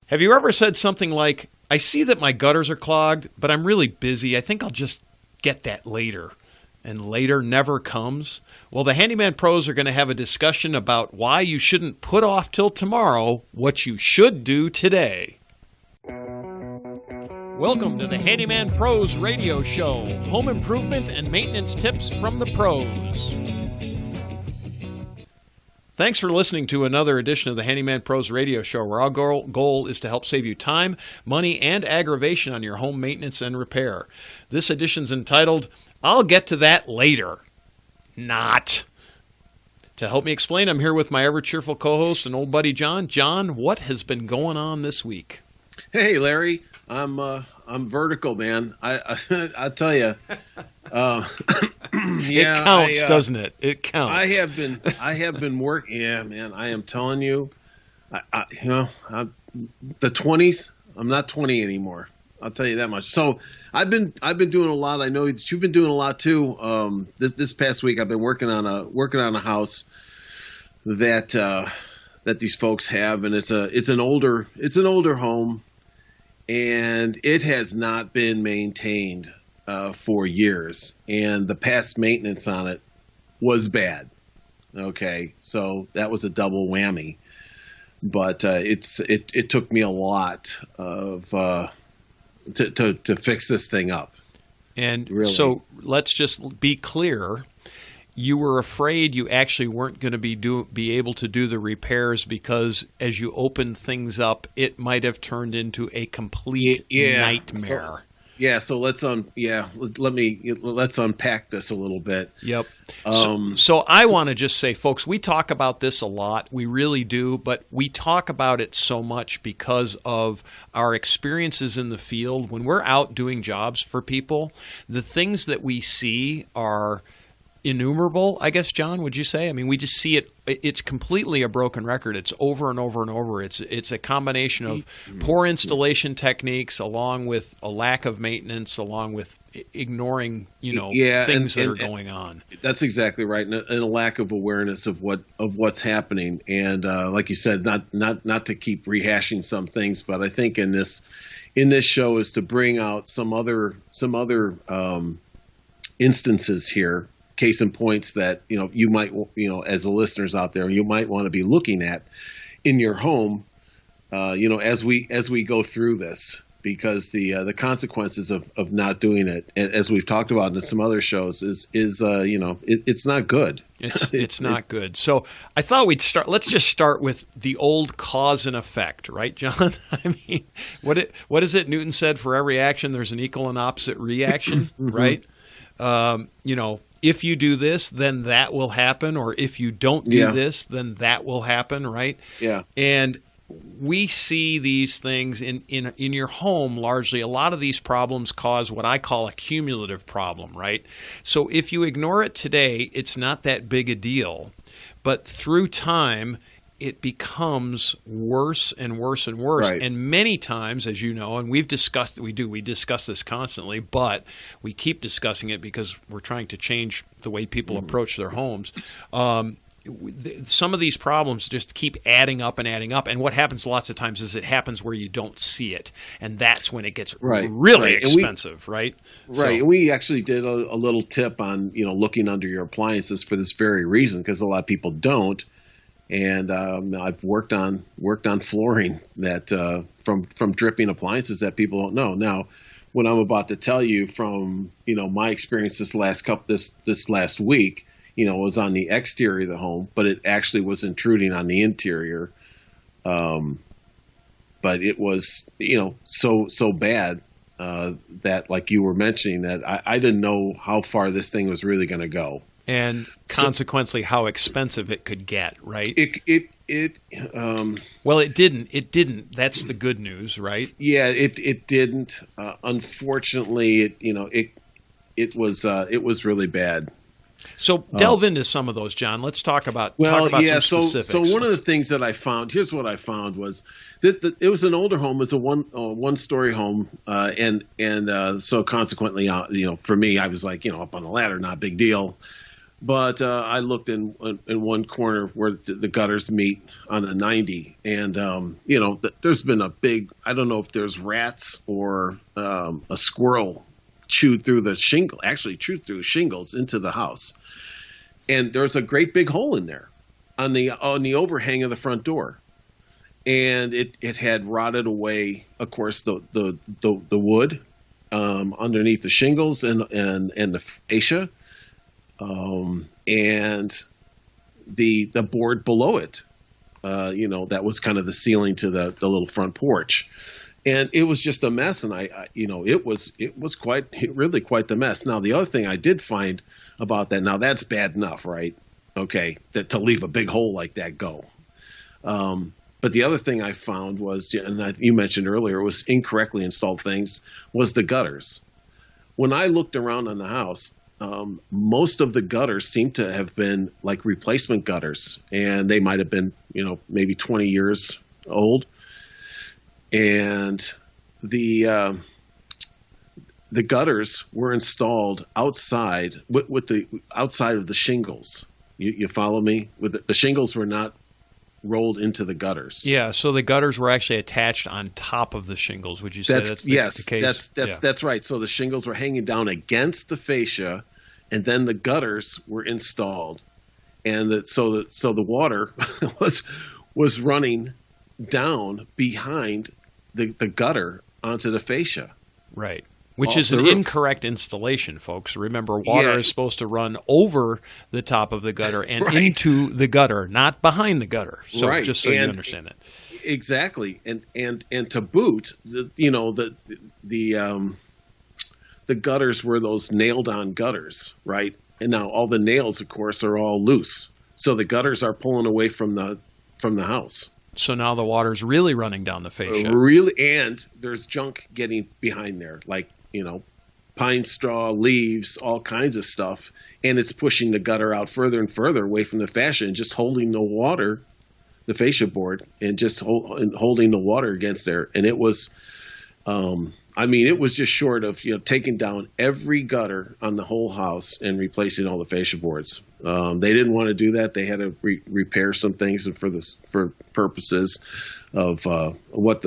Have you ever said something like, I see that my gutters are clogged, but I'm really busy. I think I'll just get that later. And later never comes? Well, the Handyman Pros are going to have a discussion about why you shouldn't put off till tomorrow what you should do today. Welcome to the Handyman Pros radio show. Home improvement and maintenance tips from the pros. Thanks for listening to another edition of the Handyman Pros radio show, where our goal is to help save you time, money, and aggravation on your home maintenance and repair. This edition's entitled, I'll Get to That Later. Not. To help me explain, I'm here with my ever-cheerful co-host and old buddy John. John, what has been going on this week? Hey, Larry. I'm vertical, man. I tell you, it counts, doesn't it? It counts. I have been working. Yeah, man. I am telling you, the 20s. I'm not 20 anymore. I'll tell you that much. So I've been doing a lot. I know that you've been doing a lot too. This past week, I've been working on a house that these folks have, and it's an older home. And it has not been maintained for years, and the past maintenance on it was bad. Okay, so that was a double whammy. But it took me a lot of to fix this thing up. And really. So let's just be clear. You were afraid you actually weren't going to be able to do the repairs because as you opened things up, it might have turned into a complete nightmare. So let's unpack this a little bit. Yep. So I want to just say, folks, we talk about this a lot. We really do, but we talk about it so much because of our experiences in the field. When we're out doing jobs for people, the things that we see are innumerable, I guess, John, would you say? I mean, we just see it. It's completely a broken record. It's over and over and over. It's a combination of poor installation techniques along with a lack of maintenance, along with ignoring, things that are going on. That's exactly right. And a lack of awareness of what's happening. And like you said, not to keep rehashing some things, but I think in this show is to bring out some other instances here. Case in points that you might as the listeners out there, you might want to be looking at in your home as we go through this, because the consequences of not doing it, as we've talked about in some other shows, is it's not good. It's not good. So I thought let's just start with the old cause and effect, right, John? I mean, what is it Newton said? For every action there's an equal and opposite reaction, right? If you do this, then that will happen, or if you don't do this, then that will happen, right? Yeah. And we see these things in your home largely. A lot of these problems cause what I call a cumulative problem, right? So if you ignore it today, it's not that big a deal. But through time, it becomes worse and worse and worse. Right. And many times, as you know, and we discuss this constantly, but we keep discussing it because we're trying to change the way people approach their homes. Some of these problems just keep adding up. And what happens lots of times is it happens where you don't see it. And that's when it gets really expensive, right? Right. And we actually did a little tip on, looking under your appliances for this very reason, because a lot of people don't. And I've worked on flooring that from dripping appliances that people don't know. Now, what I'm about to tell you from my experience this last week, was on the exterior of the home, but it actually was intruding on the interior. But it was so bad that, like you were mentioning, that I didn't know how far this thing was really going to go. And consequently, how expensive it could get, right? Well, it didn't. It didn't. That's the good news, right? Yeah, it didn't. Unfortunately, it was really bad. So delve into some of those, John. Let's talk about some specifics. So one of the things that I found, here's what I found was that it was an older home. It was a one-story home, and so consequently, for me, I was like, up on the ladder, not a big deal. But I looked in one corner where the gutters meet on a 90, and there's been a big, I don't know if there's rats or a squirrel chewed through the shingles into the house, and there's a great big hole in there on the overhang of the front door, and it had rotted away, of course, the wood underneath the shingles and the fascia. And the board below it, that was kind of the ceiling to the little front porch, and it was just a mess. And it was really quite the mess. Now, the other thing I did find about that, now that's bad enough, right? Okay, that to leave a big hole like that go. But the other thing I found was, and you mentioned earlier, was incorrectly installed things, was the gutters. When I looked around on the house, most of the gutters seem to have been like replacement gutters, and they might have been, maybe 20 years old. And the gutters were installed outside with the outside of the shingles. You follow me? The shingles were not rolled into the gutters. Yeah, so the gutters were actually attached on top of the shingles. Would you say that's the case? That's right. So the shingles were hanging down against the fascia, and then the gutters were installed, and so the water was running down behind the gutter onto the fascia. Right. Which is an incorrect installation, folks. Remember, water is supposed to run over the top of the gutter and into the gutter, not behind the gutter. So just so you understand it. Exactly. And to boot, the gutters were those nailed-on gutters, right? And now all the nails, of course, are all loose. So the gutters are pulling away from the house. So now the water's really running down the fascia. And there's junk getting behind there, like pine straw, leaves, all kinds of stuff, and it's pushing the gutter out further and further away from the fascia and just holding the water, the fascia board, and just holding the water against there. And it was, it was just short of taking down every gutter on the whole house and replacing all the fascia boards. They didn't want to do that. They had to repair some things for purposes of what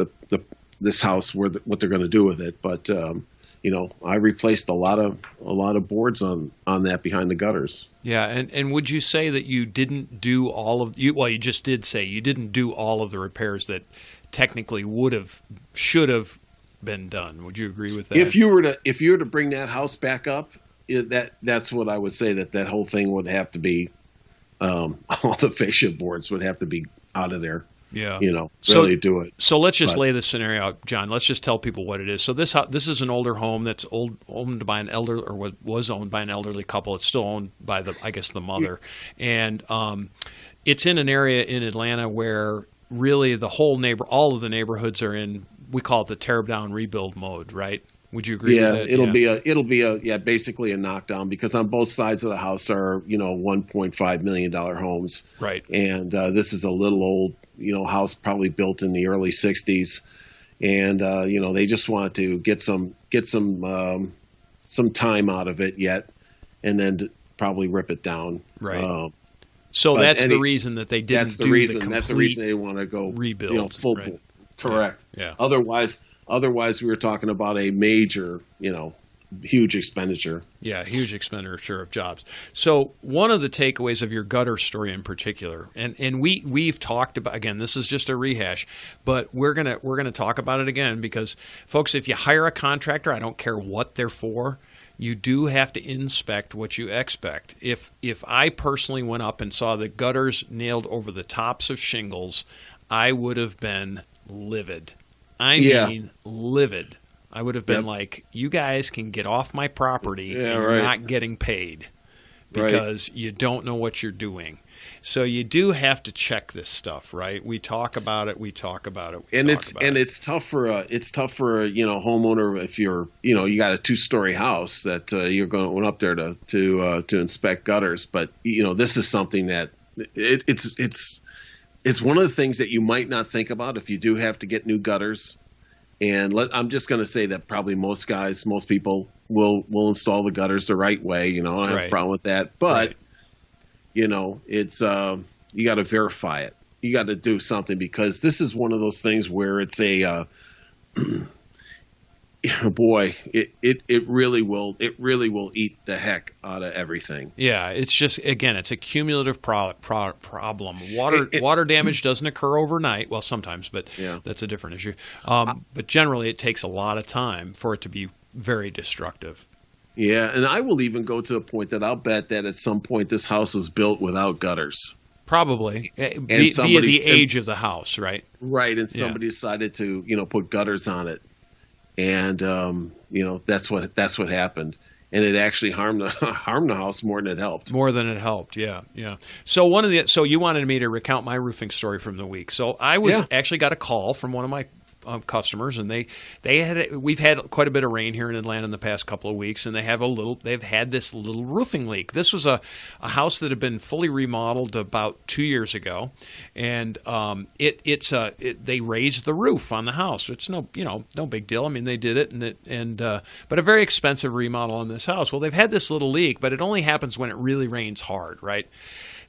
this house what they're going to do with it, but. I replaced a lot of boards on that behind the gutters. Yeah, and would you say that you didn't do all of you? Well, you just did say you didn't do all of the repairs that technically should have been done. Would you agree with that? If you were to bring that house back up, that's what I would say. That whole thing would have to be all the fascia boards would have to be out of there. Yeah, really do it. So let's just lay this scenario out, John. Let's just tell people what it is. So this is an older home that's owned by an elderly, or was owned by an elderly couple. It's still owned by the mother, and it's in an area in Atlanta where really all of the neighborhoods are in, we call it the tear down rebuild mode, right? Would you agree with that? It'll be basically a knockdown, because on both sides of the house are $1.5 million homes, right? And this is a little old house, probably built in the early '60s, and they just wanted to get some time out of it yet, and then probably rip it down, right? So that's the reason that they didn't. That's the reason they want to go rebuild, full. Right. Correct. Yeah. Otherwise, we were talking about a major, huge expenditure. Yeah, huge expenditure of jobs. So one of the takeaways of your gutter story in particular, and we've talked about, again, this is just a rehash, but we're gonna talk about it again, because folks, if you hire a contractor, I don't care what they're for, you do have to inspect what you expect. If I personally went up and saw the gutters nailed over the tops of shingles, I would have been livid. I mean, livid. I would have been like, you guys can get off my property and you're not getting paid because you don't know what you're doing. So you do have to check this stuff, right? We talk about it. And it's tough for a homeowner if you're you got a 2-story house that you're going up there to inspect gutters. But this is something that it's one of the things that you might not think about if you do have to get new gutters. And I'm just going to say that probably most people will install the gutters the right way. I don't have a problem with that. But it's you got to verify it. You got to do something, because this is one of those things where it's a boy, it really will eat the heck out of everything. Yeah, it's just, again, it's a cumulative problem. Water damage doesn't occur overnight. Well, sometimes, but that's a different issue. But generally, it takes a lot of time for it to be very destructive. Yeah, and I will even go to the point that I'll bet that at some point this house was built without gutters. Probably, via the age of the house, right? Right, and somebody decided to, put gutters on it. And that's what happened, and it actually harmed the house more than it helped. More than it helped, yeah. So so you wanted me to recount my roofing story from the week. So I actually got a call from one of my customers, and we've had quite a bit of rain here in Atlanta in the past couple of weeks, and they've had this little roofing leak. This was a house that had been fully remodeled about 2 years ago, and they raised the roof on the house. It's no big deal. I mean, they did it, but a very expensive remodel on this house. Well, they've had this little leak, but it only happens when it really rains hard, right?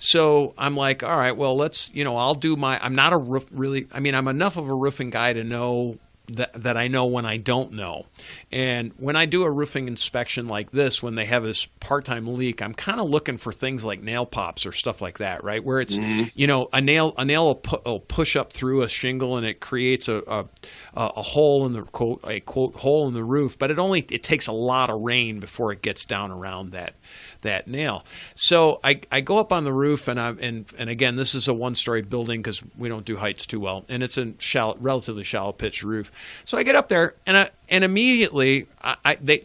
So I'm like, all right, well, I'll do I'm not I'm enough of a roofing guy to know that I know when I don't know. And when I do a roofing inspection like this, when they have this part-time leak, I'm kind of looking for things like nail pops or stuff like that, right? Where it's, a nail will push up through a shingle, and it creates a hole in the quote hole in the roof, but it takes a lot of rain before it gets down around that nail. So I go up on the roof, and again, this is a one-story building because we don't do heights too well, and it's a relatively shallow pitch roof. So I get up there, and immediately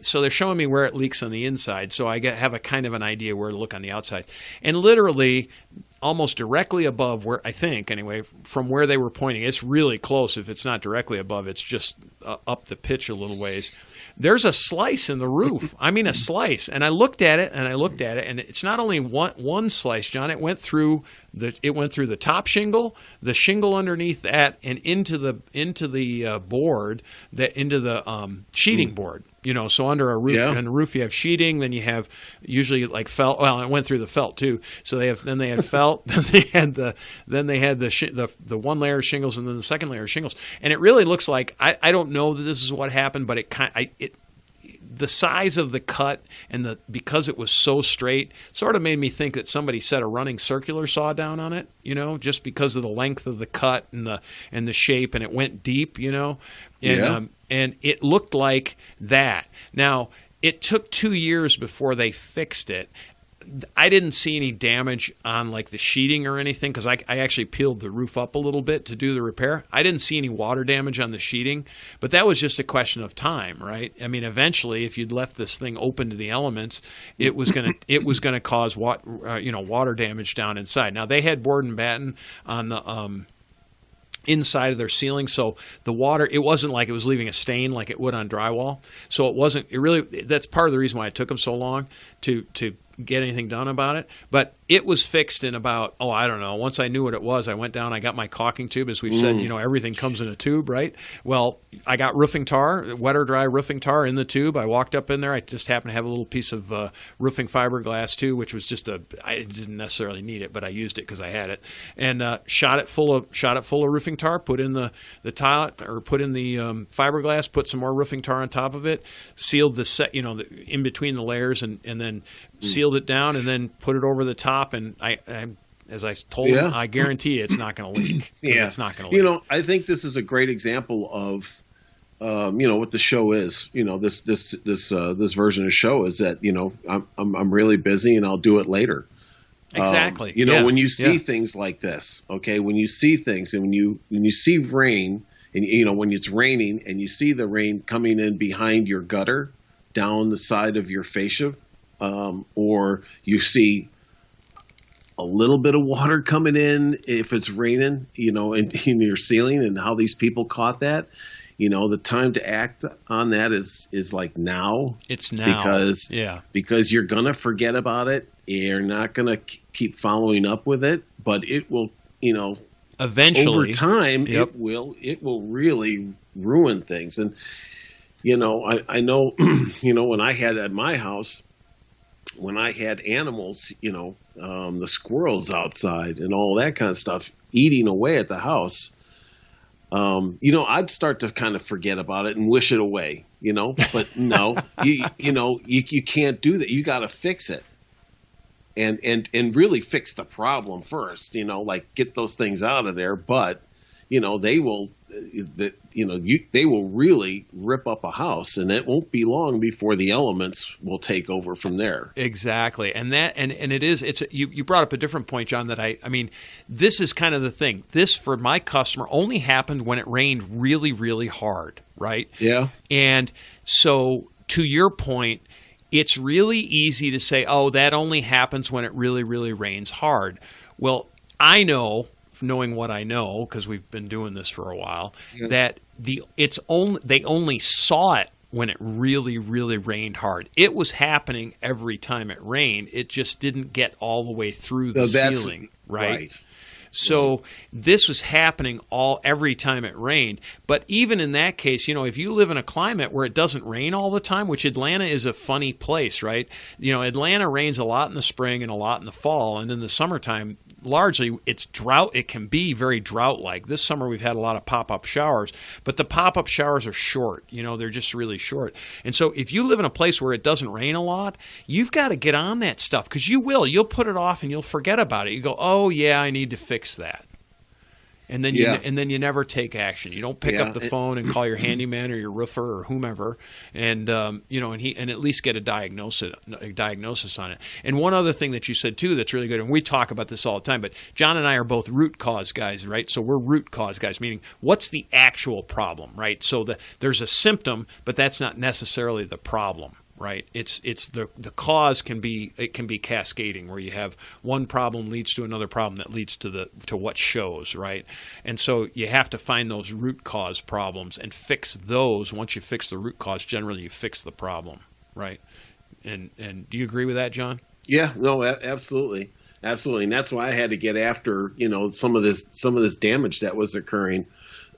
so they're showing me where it leaks on the inside, so I have a kind of an idea where to look on the outside, and literally almost directly above where, I think anyway, from where they were pointing, it's really close. If it's not directly above, it's just up the pitch a little ways. There's a slice in the roof. I mean, a slice. And I looked at it, and it's not only one slice, John. It went through the top shingle, the shingle underneath that, and into the board, into the sheeting board. So under a roof, on the roof you have sheeting, then you have usually like felt. Well, it went through the felt too. So they had felt, then they had the one layer of shingles, and then the second layer of shingles. And it really looks like, I don't know that this is what happened, but the size of the cut and because it was so straight sort of made me think that somebody set a running circular saw down on it, just because of the length of the cut and the shape, and it went deep, and it looked like that. Now, it took 2 years before they fixed it. I didn't see any damage on like the sheeting or anything, because I actually peeled the roof up a little bit to do the repair. I didn't see any water damage on the sheeting, but that was just a question of time, right? I mean, eventually, if you'd left this thing open to the elements, it was gonna cause water damage down inside. Now, they had board and batten on the inside of their ceiling, so the water, it wasn't like it was leaving a stain like it would on drywall. So that's part of the reason why it took them so long to get anything done about it. But it was fixed in about, I don't know, once I knew what it was, I went down, I got my caulking tube. As we've said, everything comes in a tube, right? Well, I got roofing tar, wet or dry roofing tar in the tube. I walked up in there. I just happened to have a little piece of roofing fiberglass too, which was I didn't necessarily need it, but I used it because I had it, and shot it full of roofing tar, put in the tile, or put in the fiberglass, put some more roofing tar on top of it, sealed the set, in between the layers, and then sealed it down, and then put it over the top. And I as I told him, I guarantee you it's not going to leak. It's not going to leak. I think this is a great example of, what the show is. This version of the show is that I'm really busy and I'll do it later. Exactly. When you see things like this, okay, when you see things, and when you see rain, and when it's raining and you see the rain coming in behind your gutter, down the side of your fascia, or you see a little bit of water coming in if it's raining, in your ceiling, and how these people caught that. The time to act on that is like now. It's now. Because you're going to forget about it. You're not going to keep following up with it, but it will, eventually, over time, it will really ruin things. And, I know, when I had at my house, when I had animals, the squirrels outside and all that kind of stuff eating away at the house, I'd start to kind of forget about it and wish it away, but no, you can't do that. You got to fix it and really fix the problem first, like get those things out of there. But, they will, they will really rip up a house, and it won't be long before the elements will take over from there. Exactly. And you brought up a different point, John, that I mean, this is kind of the thing. This, for my customer, only happened when it rained really, really hard, right? Yeah. And so to your point, it's really easy to say, oh, that only happens when it really, really rains hard. Well, I know, knowing what I know, because we've been doing this for a while, that they only saw it when it really, really rained hard. It was happening every time it rained. It just didn't get all the way through the ceiling, right? So this was happening every time it rained. But even in that case, if you live in a climate where it doesn't rain all the time, which Atlanta is a funny place, right? Atlanta rains a lot in the spring and a lot in the fall, and in the summertime, largely it's drought. It can be very drought-like. This summer we've had a lot of pop-up showers, but the pop-up showers are short. They're just really short. And so if you live in a place where it doesn't rain a lot, you've got to get on that stuff, because you'll put it off and you'll forget about it. You go, oh yeah, I need to fix that. And then you never take action. You don't pick up the phone and call your handyman or your roofer or whomever, and and at least get a diagnosis on it. And one other thing that you said too that's really good, and we talk about this all the time, but John and I are both root cause guys, right? So we're root cause guys, meaning what's the actual problem, right? So there's a symptom, but that's not necessarily the problem. Right, it's the cause can be cascading, where you have one problem leads to another problem that leads to what shows, right? And so you have to find those root cause problems and fix those. Once you fix the root cause, generally you fix the problem, right? And do you agree with that, John? Yeah, no, absolutely, and that's why I had to get after some of this damage that was occurring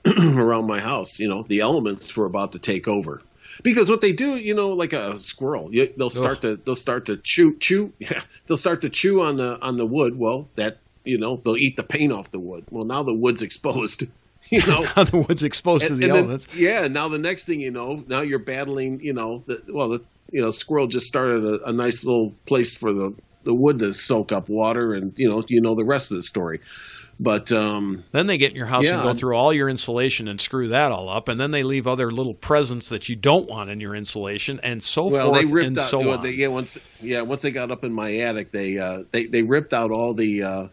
around my house. The elements were about to take over. Because what they do, like a squirrel, they'll start to chew. Yeah, they'll start to chew on the wood. Well, they'll eat the paint off the wood. Well, now the wood's exposed. Now the wood's exposed to the elements. Now the next thing now you're battling. The squirrel just started a nice little place for the wood to soak up water, and the rest of the story. But then they get in your house and go through all your insulation and screw that all up, and then they leave other little presents that you don't want in your insulation, and so forth they ripped and out, so on. Once they got up in my attic, they ripped out all the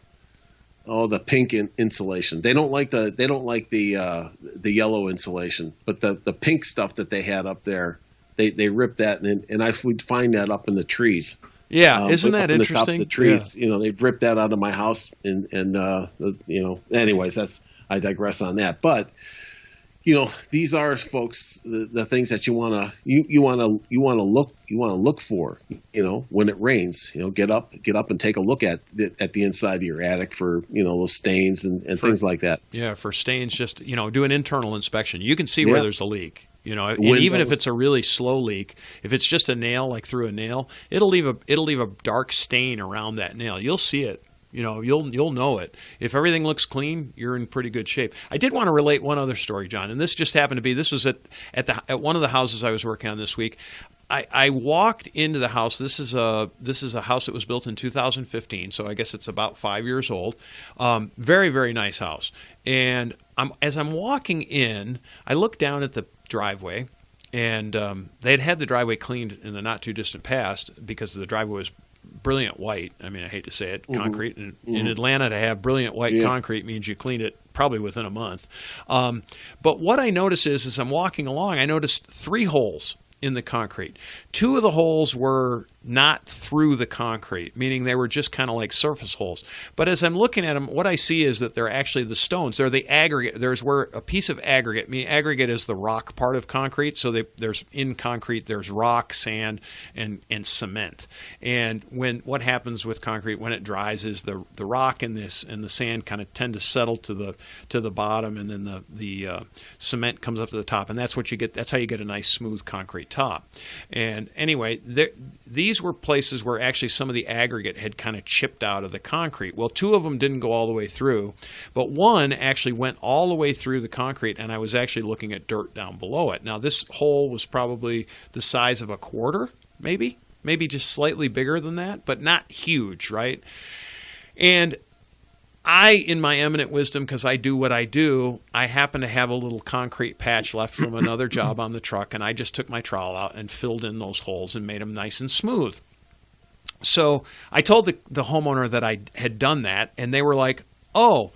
pink insulation. They don't like the yellow insulation, but the pink stuff that they had up there, they ripped that, and I would find that up in the trees. Yeah, isn't that interesting? The top of the trees, they've ripped that out of my house, and anyways, I digress on that. But these are, folks, the things that you want to look for. When it rains, get up and take a look at the inside of your attic for those stains and things like that. Yeah, for stains, just do an internal inspection. You can see where there's a leak. And even if it's a really slow leak, if it's just a nail, like through a nail, it'll leave a dark stain around that nail. You'll see it. You'll know it. If everything looks clean, you're in pretty good shape. I did want to relate one other story, John, and this just happened to be. This was at one of the houses I was working on this week. I walked into the house. This is a house that was built in 2015, so I guess it's about 5 years old. Very, very nice house. And as I'm walking in, I look down at the driveway, and they'd had the driveway cleaned in the not too distant past, because the driveway was brilliant white. I mean, I hate to say it, concrete. And in Atlanta, to have brilliant white concrete means you cleaned it probably within a month. But what I notice is, as I'm walking along, I noticed 3 holes in the concrete. 2 of the holes were not through the concrete, meaning they were just kind of like surface holes. But as I'm looking at them, what I see is that they're actually the stones. They're the aggregate. There's where a piece of aggregate, meaning aggregate is the rock part of concrete. So there's in concrete, there's rock, sand, and cement. And what happens with concrete when it dries is the rock and the sand kind of tend to settle to the bottom, and then the cement comes up to the top, and that's what you get. That's how you get a nice smooth concrete top. And anyway, these these were places where actually some of the aggregate had kind of chipped out of the concrete. Well, 2 of them didn't go all the way through, but one actually went all the way through the concrete, and I was actually looking at dirt down below it. Now, this hole was probably the size of a quarter, maybe just slightly bigger than that, but not huge, right? And I, in my eminent wisdom, because I do what I do, I happen to have a little concrete patch left from another job on the truck, and I just took my trowel out and filled in those holes and made them nice and smooth. So I told the homeowner that I had done that, and they were like, oh,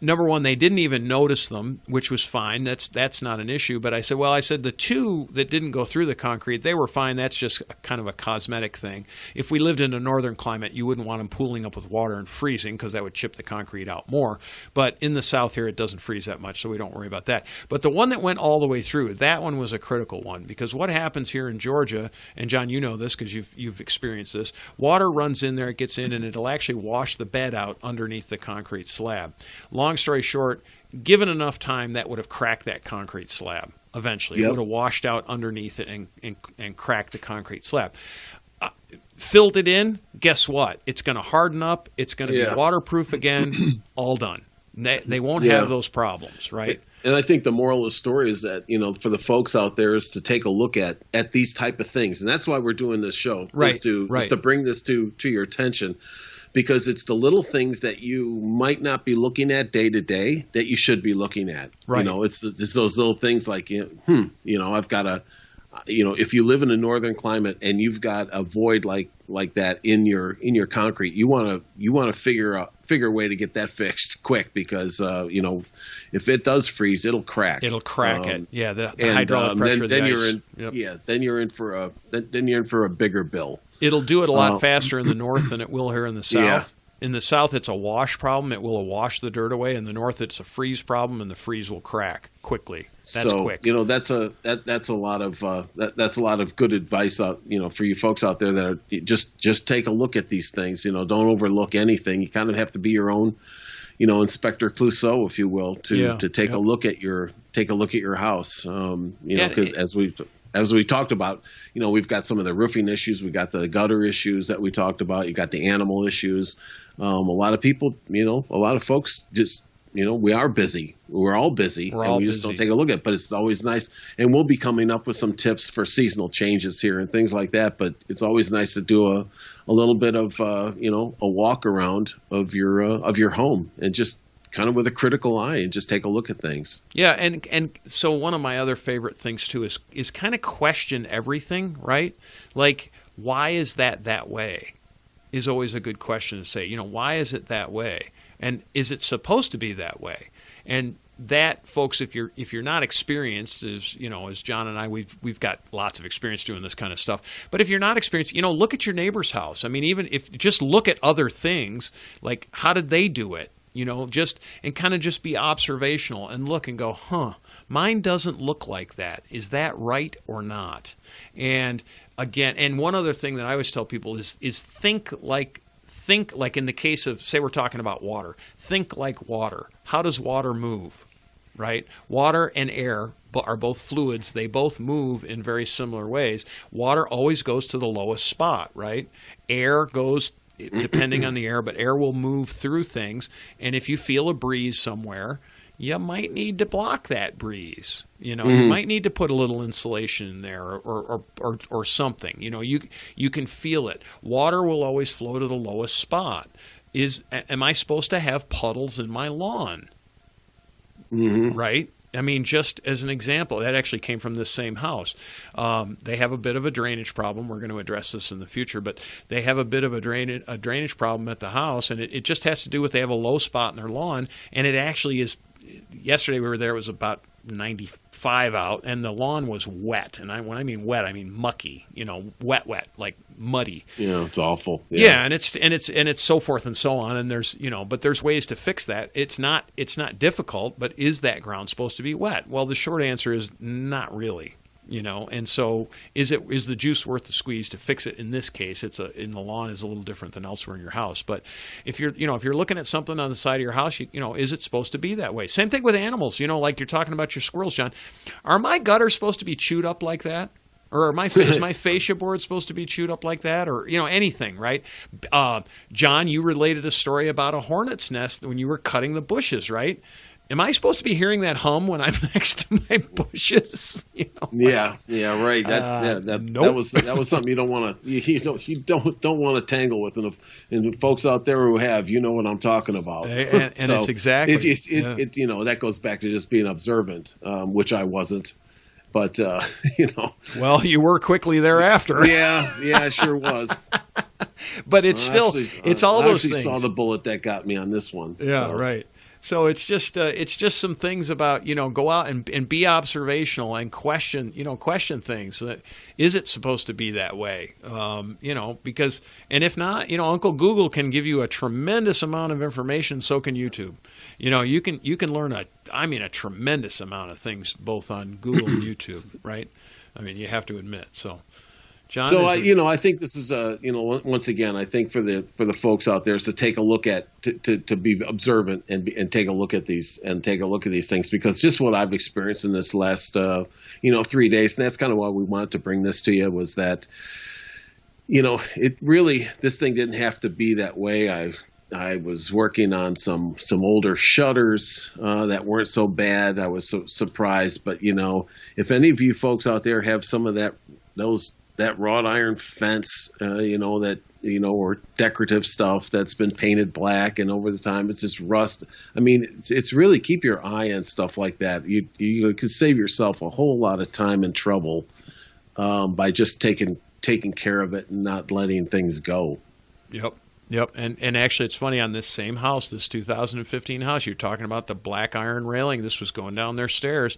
number one, they didn't even notice them, which was fine. That's not an issue. But I said, the 2 that didn't go through the concrete, they were fine. That's just kind of a cosmetic thing. If we lived in a northern climate, you wouldn't want them pooling up with water and freezing because that would chip the concrete out more. But in the south here, it doesn't freeze that much, so we don't worry about that. But the one that went all the way through, that one was a critical one, because what happens here in Georgia, and John, you know this because you've experienced this, water runs in there, it gets in, and it'll actually wash the bed out underneath the concrete slab. Long story short, given enough time, that would have cracked that concrete slab eventually. Yep. It would have washed out underneath it and cracked the concrete slab. Filled it in, guess what? It's going to harden up. It's going to be waterproof again. All done. They won't have those problems, right? And I think the moral of the story is that, for the folks out there is to take a look at these type of things. And that's why we're doing this show, is to bring this to your attention. Because it's the little things that you might not be looking at day to day that you should be looking at. Right. It's those little things like, I've got a, if you live in a northern climate and you've got a void like that in your concrete, you want to figure a way to get that fixed quick, because if it does freeze, it'll crack. It'll crack it. Yeah, the hydraulic pressure. Then you're in. Yep. Yeah, then you're in for a bigger bill. It'll do it a lot faster in the north than it will here in the south. Yeah. In the south, it's a wash problem. It will wash the dirt away. In the north, it's a freeze problem, and the freeze will crack quickly. That's quick. That's a lot of good advice for you folks out there that are just take a look at these things. Don't overlook anything. You kind of have to be your own, Inspector Clouseau, if you will, to take a look at your house. Because as we talked about, we've got some of the roofing issues, we've got the gutter issues that we talked about, you got the animal issues. A lot of people, a lot of folks just, we are busy. We're all busy. We just don't take a look at it. But it's always nice. And we'll be coming up with some tips for seasonal changes here and things like that. But it's always nice to do a little bit of, a walk around of your home, and just kind of with a critical eye and just take a look at things. Yeah, and so one of my other favorite things too is kind of question everything, right? Like, why is that way? Is always a good question to say. Why is it that way? And is it supposed to be that way? And that, folks, if you're not experienced, as John and I, we've got lots of experience doing this kind of stuff. But if you're not experienced, look at your neighbor's house. I mean, even if just look at other things, like how did they do it? And kind of just be observational and look and go, mine doesn't look like that. Is that right or not? And again, and one other thing that I always tell people is think like in the case of, say we're talking about water, think like water. How does water move, right? Water and air are both fluids. They both move in very similar ways. Water always goes to the lowest spot, right? Air goes depending on the air, but air will move through things. And if you feel a breeze somewhere, you might need to block that breeze. You might need to put a little insulation in there or something. You can feel it. Water will always flow to the lowest spot. Am I supposed to have puddles in my lawn? Mm-hmm. Right? I mean, just as an example, that actually came from this same house. They have a bit of a drainage problem. We're going to address this in the future, but they have a bit of a drainage problem at the house, and it just has to do with they have a low spot in their lawn, and it actually is. Yesterday we were there. It was about 95 out, and the lawn was wet. And when I mean wet, I mean mucky. Wet, like muddy. Yeah, it's awful. Yeah, and it's so forth and so on. And there's but there's ways to fix that. It's not difficult, but is that ground supposed to be wet? Well, the short answer is not really. And so is the juice worth the squeeze to fix it? In this case, in the lawn is a little different than elsewhere in your house. But if you're looking at something on the side of your house, is it supposed to be that way? Same thing with animals. Like you're talking about your squirrels, John. Are my gutters supposed to be chewed up like that? Or is my fascia board supposed to be chewed up like that? Or, anything, right? John, you related a story about a hornet's nest when you were cutting the bushes, right? Am I supposed to be hearing that hum when I'm next to my bushes? Yeah, right. Nope. That was something you don't want to you don't want to tangle with, and the folks out there who have, you know what I'm talking about. And so it's exactly it that goes back to just being observant, which I wasn't. But well, you were quickly thereafter. Yeah, I sure was. But it's still it's all those things. I actually saw the bullet that got me on this one. Yeah, so. Right. So it's just some things about, go out and be observational and question things. Is it supposed to be that way? Because, and if not, Uncle Google can give you a tremendous amount of information. So can YouTube. You can learn a tremendous amount of things both on Google and YouTube, right? I mean, you have to admit. So, John. So I think this is once again, I think for the folks out there is to take a look at to be observant and take a look at these things, because just what I've experienced in this last 3 days, and that's kind of why we wanted to bring this to you, was that it really, this thing didn't have to be that way. I was working on some older shutters that weren't so bad. I was so surprised, but if any of you folks out there have some of that wrought iron fence, or decorative stuff that's been painted black, and over the time it's just rust. I mean, it's really, keep your eye on stuff like that. You could save yourself a whole lot of time and trouble by just taking care of it and not letting things go. Yep. And actually, it's funny, on this same house, this 2015 house, you're talking about the black iron railing. This was going down their stairs.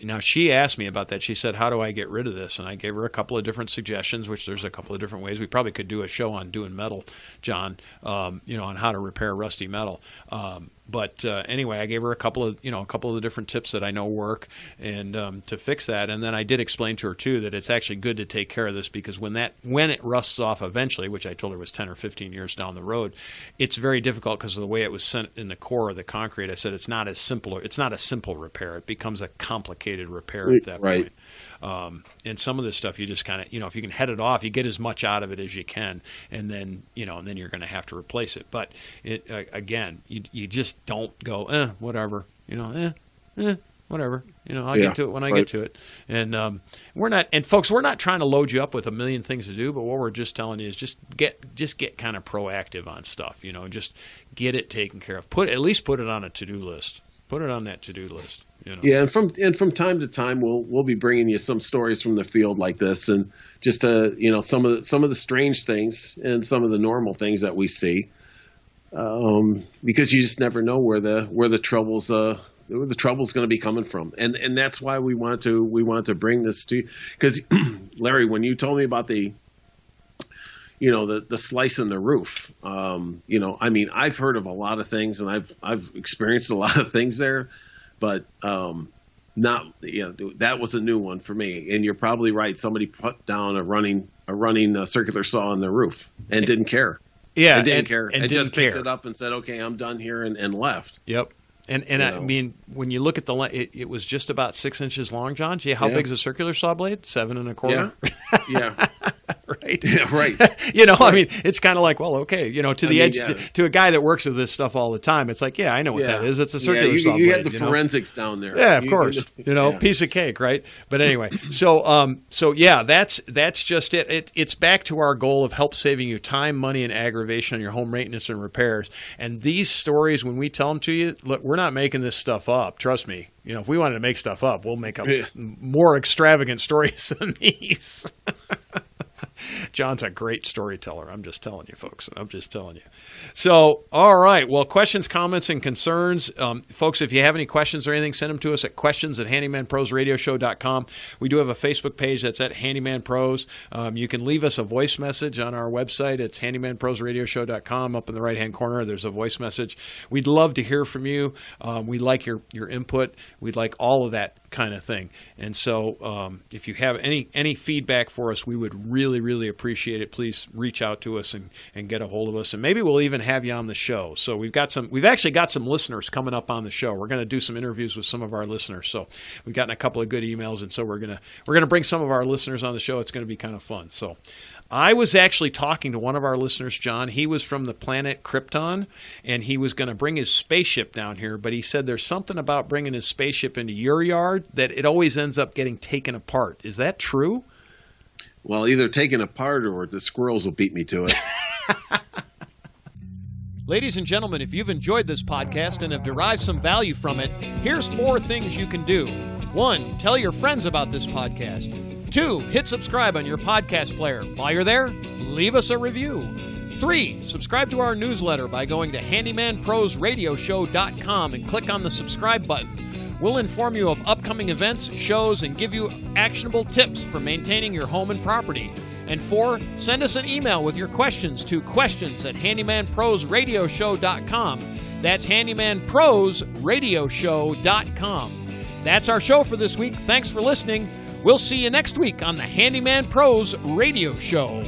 Now, she asked me about that. She said, how do I get rid of this? And I gave her a couple of different suggestions, which there's a couple of different ways. We probably could do a show on doing metal, John, on how to repair rusty metal. But anyway, I gave her a couple of the different tips that I know work, and to fix that. And then I did explain to her too that it's actually good to take care of this, because when it rusts off eventually, which I told her was 10 or 15 years down the road, it's very difficult because of the way it was sent in the core of the concrete. I said it's not a simple repair. It becomes a complicated repair at that point. And some of this stuff, you just kind of, if you can head it off, you get as much out of it as you can, and then you're going to have to replace it. But again, you just don't go, whatever, whatever, I'll get to it when I get to it. And folks, we're not trying to load you up with a million things to do, but what we're just telling you is just get kind of proactive on stuff, just get it taken care of. At least put it on a to-do list. Put it on that to-do list. Yeah, and from time to time we'll be bringing you some stories from the field like this, and just some of the strange things and some of the normal things that we see, because you just never know where the trouble's going to be coming from, and that's why we want to bring this to you. Because Larry, when you told me about the slice in the roof, I've heard of a lot of things, and I've experienced a lot of things there. But that was a new one for me. And you're probably right. Somebody put down a running circular saw on the roof and didn't care. Yeah, and didn't care. And just picked it up and said, "Okay, I'm done here," and left. Yep. And I mean, when you look at it was just about 6 inches long, John. Gee, how big is a circular saw blade? 7 1/4. Yeah. Right. Yeah. Right. I mean, it's kind of like, well, okay, to a guy that works with this stuff all the time, it's like, yeah, I know what that is. It's a circular saw blade. You had the forensics down there. Yeah, of course. Piece of cake, right? But anyway, so yeah, that's just it. It's back to our goal of help saving you time, money, and aggravation on your home maintenance and repairs. And these stories, when we tell them to you, look, we're not making this stuff up. Trust me. If we wanted to make stuff up, we'll make up more extravagant stories than these. John's a great storyteller. I'm just telling you, folks. I'm just telling you. So, all right. Well, questions, comments, and concerns. Folks, if you have any questions or anything, send them to us at questions@handymanprosradioshow.com. We do have a Facebook page that's at Handyman Pros. You can leave us a voice message on our website. It's handymanprosradioshow.com. Up in the right-hand corner, there's a voice message. We'd love to hear from you. We like your input. We'd like all of that kind of thing. And so if you have any feedback for us, we would really, really appreciate it. Please reach out to us and get a hold of us. And maybe we'll even have you on the show. So we've actually got some listeners coming up on the show. We're going to do some interviews with some of our listeners. So we've gotten a couple of good emails, and so we're going to bring some of our listeners on the show. It's going to be kind of fun. So I was actually talking to one of our listeners, John. He was from the planet Krypton, and he was going to bring his spaceship down here, but he said there's something about bringing his spaceship into your yard that it always ends up getting taken apart. Is that true? Well, either taken apart or the squirrels will beat me to it. Ladies and gentlemen, if you've enjoyed this podcast and have derived some value from it, here's 4 things you can do. 1, tell your friends about this podcast. 2, hit subscribe on your podcast player. While you're there, leave us a review. 3, subscribe to our newsletter by going to handymanprosradioshow.com and click on the subscribe button. We'll inform you of upcoming events, shows, and give you actionable tips for maintaining your home and property. And 4, send us an email with your questions to questions@handymanprosradioshow.com. That's handymanprosradioshow.com. That's our show for this week. Thanks for listening. We'll see you next week on the Handyman Pros Radio Show.